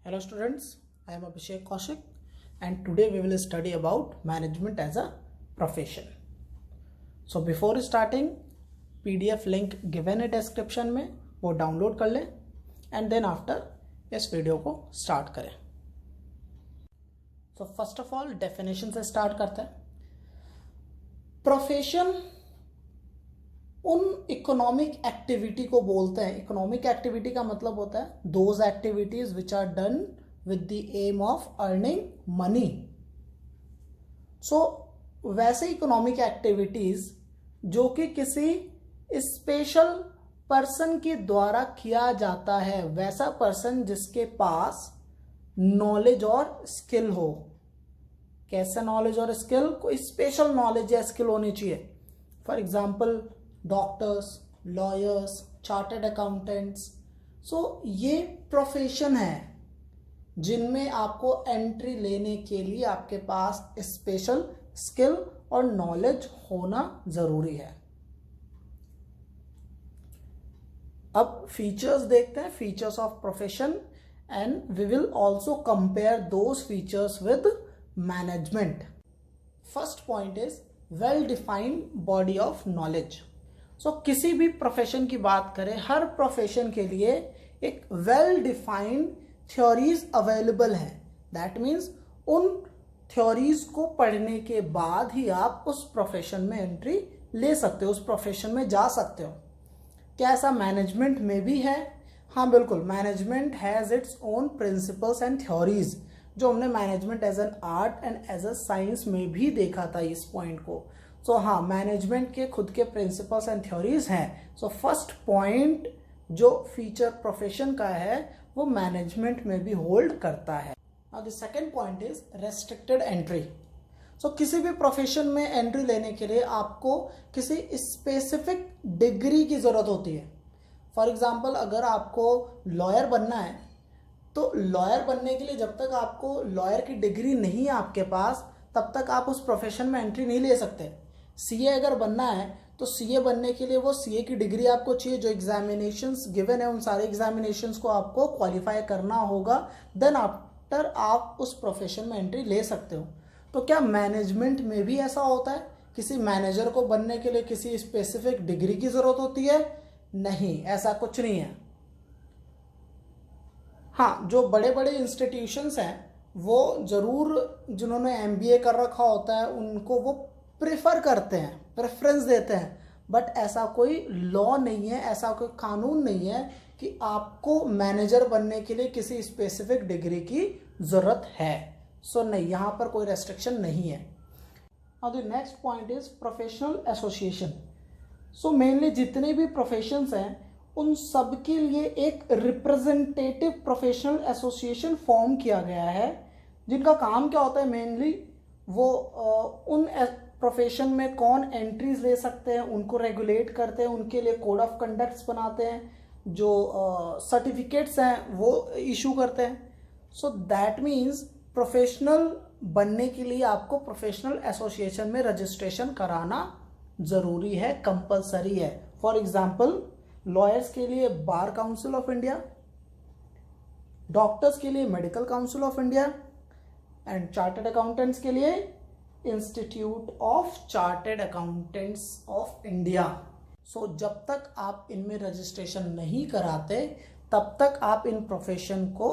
Hello students, I am Abhishek Kaushik and today we will study about management as a profession. So before starting, PDF link given है description में, वो download कर लें and then after इस video को start करें. So first of all definition से start करते हैं. प्रोफेशन उन इकोनॉमिक एक्टिविटी को बोलते हैं. इकोनॉमिक एक्टिविटी का मतलब होता है those activities which are done with the aim of earning money. So वैसे इकोनॉमिक एक्टिविटीज जो कि किसी स्पेशल पर्सन के द्वारा किया जाता है, वैसा पर्सन जिसके पास नॉलेज और स्किल हो. कैसा नॉलेज और स्किल? कोई स्पेशल नॉलेज या स्किल होनी चाहिए. For example doctors, lawyers, chartered accountants. So ये प्रोफेशन है जिनमें आपको एंट्री लेने के लिए आपके पास स्पेशल स्किल और नॉलेज होना जरूरी है. अब फीचर्स देखते हैं, features of profession, and we will also compare those features with management. First point is well defined body of knowledge. So किसी भी प्रोफेशन की बात करें, हर प्रोफेशन के लिए एक वेल डिफाइंड थ्योरीज अवेलेबल हैं. दैट मीन्स उन थ्योरीज को पढ़ने के बाद ही आप उस प्रोफेशन में एंट्री ले सकते हो, उस प्रोफेशन में जा सकते हो. क्या ऐसा मैनेजमेंट में भी है? हाँ बिल्कुल, management has its own principles and theories, जो हमने management as an art and as a science में भी देखा था इस पॉइंट को. सो हाँ, मैनेजमेंट के खुद के प्रिंसिपल्स एंड थ्योरीज हैं. सो फर्स्ट पॉइंट जो फीचर प्रोफेशन का है वो मैनेजमेंट में भी होल्ड करता है. Now the second point is restricted entry. So किसी भी प्रोफेशन में एंट्री लेने के लिए आपको किसी स्पेसिफिक डिग्री की जरूरत होती है. फॉर एग्जाम्पल अगर आपको लॉयर बनना है तो लॉयर बनने के लिए जब तक आपको लॉयर की डिग्री नहीं है आपके पास, तब तक आप उस प्रोफेशन में एंट्री नहीं ले सकते. सीए अगर बनना है तो सीए बनने के लिए वो सीए की डिग्री आपको चाहिए. जो एग्जामिनेशंस गिवन है उन सारे एग्जामिनेशंस को आपको क्वालिफाई करना होगा, देन आफ्टर आप उस प्रोफेशन में एंट्री ले सकते हो. तो क्या मैनेजमेंट में भी ऐसा होता है? किसी मैनेजर को बनने के लिए किसी स्पेसिफिक डिग्री की जरूरत होती है? नहीं, ऐसा कुछ नहीं है. हाँ, जो बड़े बड़े इंस्टीट्यूशंस हैं वो जरूर, जिन्होंने एमबीए कर रखा होता है उनको वो प्रेफर करते हैं, प्रेफरेंस देते हैं. बट ऐसा कोई लॉ नहीं है, ऐसा कोई कानून नहीं है कि आपको मैनेजर बनने के लिए किसी स्पेसिफिक डिग्री की जरूरत है. सो नहीं, यहाँ पर कोई रेस्ट्रिक्शन नहीं है. Now the next point is professional association. So mainly जितने भी प्रोफेशंस हैं उन सब के लिए एक रिप्रेजेंटेटिव प्रोफेशनल एसोसिएशन फॉर्म किया गया है, जिनका काम क्या होता है मेनली, वो उन प्रोफेशन में कौन एंट्रीज ले सकते हैं उनको रेगुलेट करते हैं, उनके लिए कोड ऑफ कंडक्ट्स बनाते हैं, जो सर्टिफिकेट्स हैं वो इशू करते हैं. सो दैट मीन्स प्रोफेशनल बनने के लिए आपको प्रोफेशनल एसोसिएशन में रजिस्ट्रेशन कराना जरूरी है, कंपलसरी है. फॉर एग्जाम्पल लॉयर्स के लिए bar council of India, doctors के लिए medical council of India, and chartered accountants के लिए institute of chartered accountants of India. So जब तक आप इनमें रजिस्ट्रेशन नहीं कराते तब तक आप इन प्रोफेशन को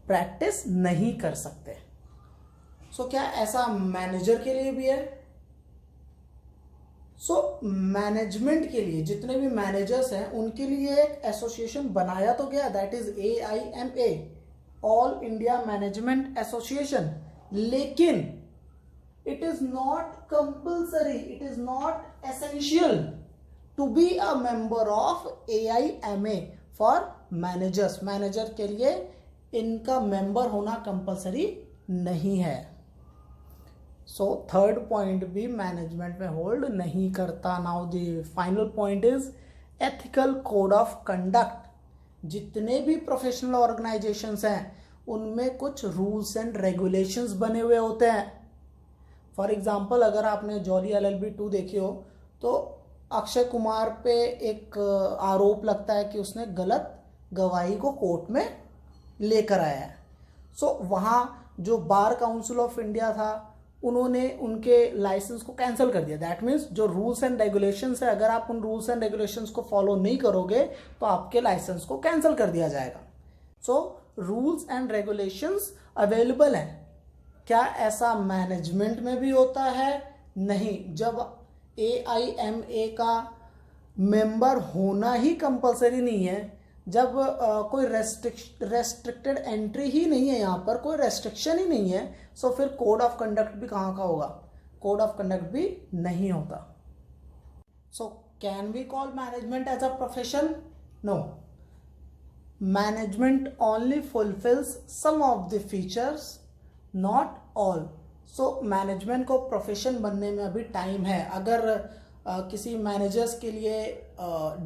प्रैक्टिस नहीं कर सकते. सो क्या ऐसा मैनेजर के लिए भी है? सो मैनेजमेंट के लिए जितने भी मैनेजर्स हैं उनके लिए एक एसोसिएशन बनाया तो गया, that is AIMA, all India management association. लेकिन it is not compulsory, it is not essential to be a member of AIMA for managers. Manager के लिए इनका मेंबर होना कंपल्सरी नहीं है. सो थर्ड पॉइंट भी मैनेजमेंट में होल्ड नहीं करता. Now the final point is ethical code of conduct. जितने भी प्रोफेशनल ऑर्गेनाइजेशंस हैं उनमें कुछ रूल्स एंड रेगुलेशंस बने हुए होते हैं. फॉर एग्जांपल अगर आपने जॉली LLB 2 देखी हो तो अक्षय कुमार पे एक आरोप लगता है कि उसने गलत गवाही को कोर्ट में लेकर आया है। सो वहाँ जो बार काउंसिल ऑफ इंडिया था उन्होंने उनके लाइसेंस को कैंसिल कर दिया। दैट मीन्स जो रूल्स एंड रेगुलेशंस है, अगर आप उन रूल्स एंड रेगुलेशंस को फॉलो नहीं करोगे तो आपके लाइसेंस को कैंसिल कर दिया जाएगा। So rules and regulations available हैं। क्या ऐसा मैनेजमेंट में भी होता है? नहीं। जब AIMA का मेंबर होना ही कंपलसरी नहीं है, जब कोई रेस्ट्रिक्टेड एंट्री ही नहीं है, यहाँ पर कोई रेस्ट्रिक्शन ही नहीं है, सो फिर कोड ऑफ कंडक्ट भी कहाँ का होगा? कोड ऑफ कंडक्ट भी नहीं होता। So can we call management as a profession? No. Management only fulfils some of the features, not all. So management को प्रोफेशन बनने में अभी टाइम है। अगर किसी मैनेजर्स के लिए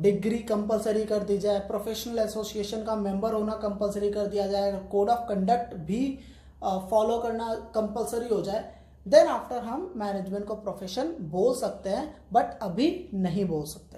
डिग्री कंपलसरी कर दी जाए, प्रोफेशनल एसोसिएशन का मेंबर होना कंपलसरी कर दिया जाए, कोड ऑफ कंडक्ट भी फॉलो करना कंपलसरी हो जाए, देन आफ्टर हम मैनेजमेंट को प्रोफेशन बोल सकते हैं, बट अभी नहीं बोल सकते।